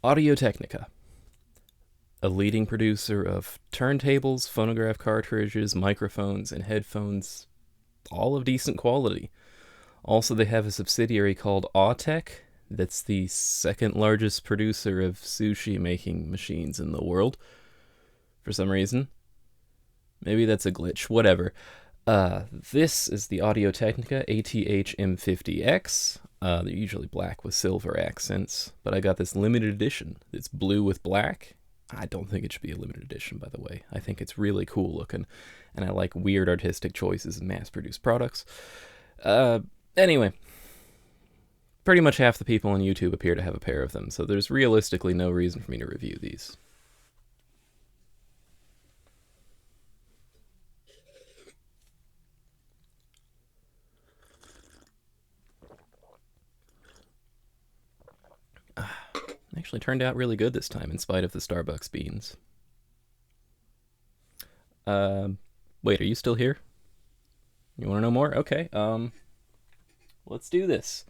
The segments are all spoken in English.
Audio-Technica, a leading producer of turntables, phonograph cartridges, microphones, and headphones, all of decent quality. Also, they have a subsidiary called Autech that's the second largest producer of sushi making machines in the world, for some reason. Maybe that's a glitch, whatever. This is the Audio-Technica ATH-M50X. They're usually black with silver accents, but I got this limited edition. It's blue with black. I don't think it should be a limited edition, by the way. I think it's really cool looking, and I like weird artistic choices in mass-produced products. Anyway, pretty much half the people on YouTube appear to have a pair of them, so there's realistically no reason for me to review these. Actually turned out really good this time, in spite of the Starbucks beans. Wait, are you still here? You want to know more? Okay, let's do this.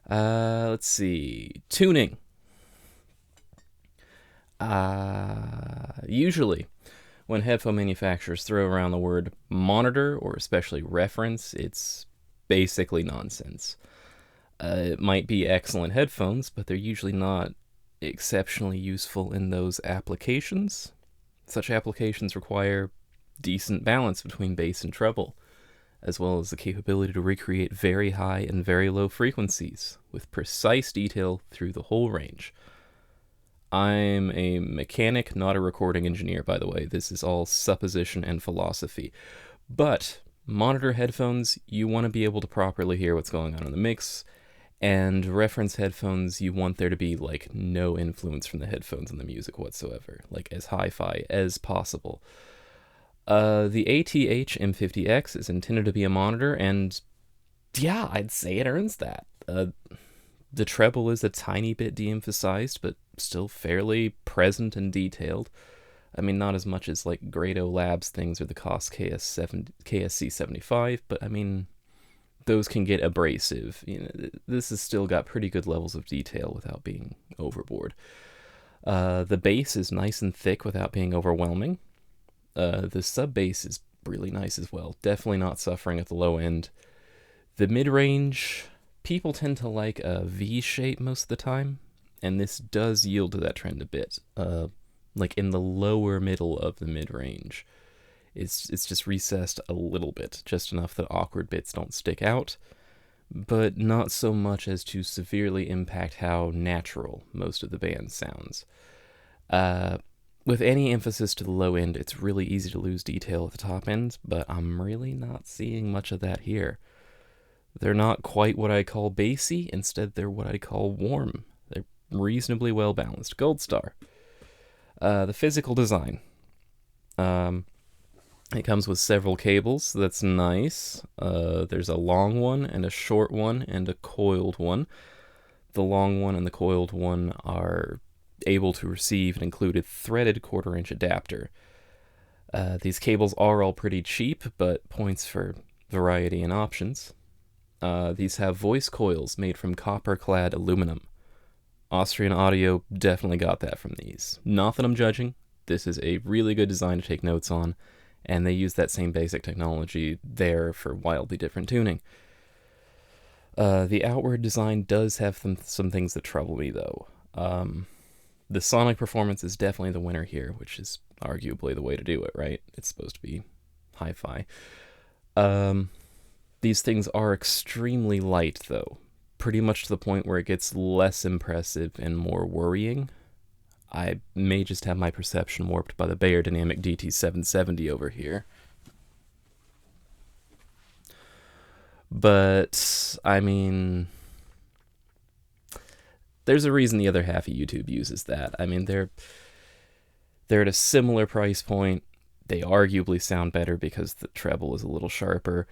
Let's see. Tuning. Usually, when headphone manufacturers throw around the word monitor, or especially reference, it's basically nonsense. It might be excellent headphones, but they're usually not exceptionally useful in those applications. Such applications require decent balance between bass and treble, as well as the capability to recreate very high and very low frequencies, with precise detail through the whole range. I'm a mechanic, not a recording engineer, by the way. This is all supposition and philosophy. But monitor headphones, you want to be able to properly hear what's going on in the mix, and reference headphones, you want there to be, like, no influence from the headphones in the music whatsoever, like, as hi-fi as possible. The ATH-M50X is intended to be a monitor, and yeah, I'd say it earns that. The treble is a tiny bit de-emphasized, but still fairly present and detailed. I mean, not as much as, like, Grado Labs things or the Koss KSC75, but I mean, those can get abrasive. You know, this has still got pretty good levels of detail without being overboard. The bass is nice and thick without being overwhelming. The sub bass is really nice as well. Definitely not suffering at the low end. The mid-range, people tend to like a V shape most of the time, and this does yield to that trend a bit. Like in the lower middle of the mid-range, it's just recessed a little bit, just enough that awkward bits don't stick out, but not so much as to severely impact how natural most of the band sounds. With any emphasis to the low end, it's really easy to lose detail at the top end, but I'm really not seeing much of that here. They're not quite what I call bassy, instead they're what I call warm. They're reasonably well balanced. Gold star. The physical design. It comes with several cables, that's nice. There's a long one and a short one and a coiled one. The long one and the coiled one are able to receive an included threaded 1/4-inch adapter. These cables are all pretty cheap, but points for variety and options. These have voice coils made from copper-clad aluminum. Austrian Audio definitely got that from these. Not that I'm judging. This is a really good design to take notes on, and they use that same basic technology there for wildly different tuning. The outward design does have some things that trouble me, though. The sonic performance is definitely the winner here, which is arguably the way to do it, right? It's supposed to be hi-fi. These things are extremely light, though. Pretty much to the point where it gets less impressive and more worrying. I may just have my perception warped by the Beyerdynamic DT770 over here. But, I mean, there's a reason the other half of YouTube uses that. I mean, they're at a similar price point. They arguably sound better because the treble is a little sharper,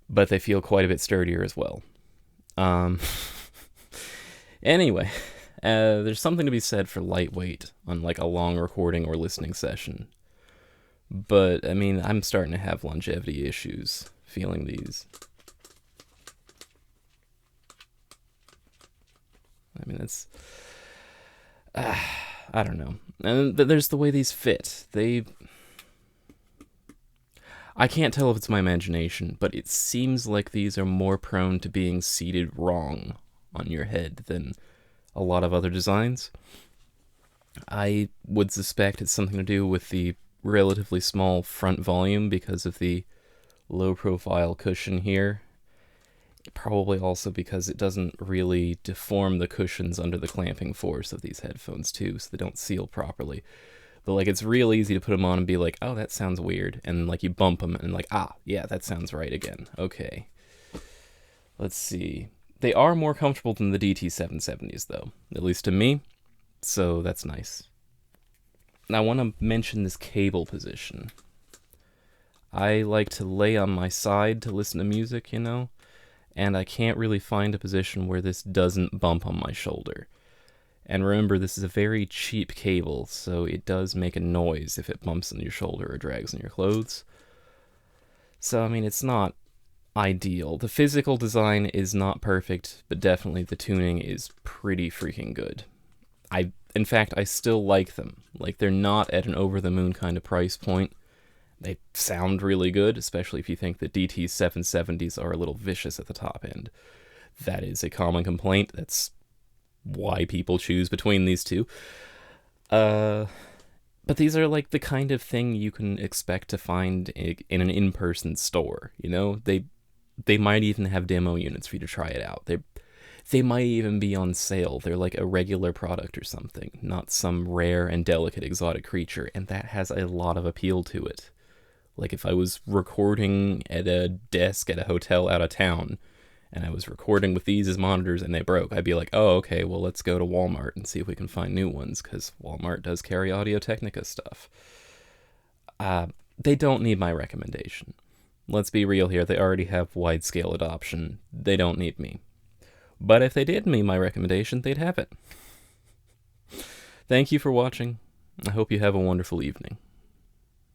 but they feel quite a bit sturdier as well. Anyway, there's something to be said for lightweight on like a long recording or listening session. But, I mean, I'm starting to have longevity issues feeling these. I mean, it's... I don't know. And there's the way these fit. I can't tell if it's my imagination, but it seems like these are more prone to being seated wrong on your head than a lot of other designs. I would suspect it's something to do with the relatively small front volume because of the low-profile cushion here. Probably also because it doesn't really deform the cushions under the clamping force of these headphones too, so they don't seal properly. But like, it's real easy to put them on and be like, oh, that sounds weird, and like you bump them and like, ah, yeah, that sounds right again. Okay. Let's see. They are more comfortable than the DT-770s though, at least to me, so that's nice. Now I want to mention this cable position. I like to lay on my side to listen to music, you know? And I can't really find a position where this doesn't bump on my shoulder. And remember, this is a very cheap cable, so it does make a noise if it bumps on your shoulder or drags on your clothes. So, I mean, it's not ideal. The physical design is not perfect, but definitely the tuning is pretty freaking good. In fact, I still like them. Like, they're not at an over-the-moon kind of price point. They sound really good, especially if you think the DT-770s are a little vicious at the top end. That is a common complaint. That's why people choose between these two. But these are like the kind of thing you can expect to find in an in-person store, you know? They might even have demo units for you to try it out. They might even be on sale. They're like a regular product or something, not some rare and delicate exotic creature, and that has a lot of appeal to it. Like, if I was recording at a desk at a hotel out of town, and I was recording with these as monitors and they broke, I'd be like, oh, okay, well, let's go to Walmart and see if we can find new ones, because Walmart does carry Audio-Technica stuff. They don't need my recommendation. Let's be real here, they already have wide-scale adoption. They don't need me. But if they did need my recommendation, they'd have it. Thank you for watching. I hope you have a wonderful evening.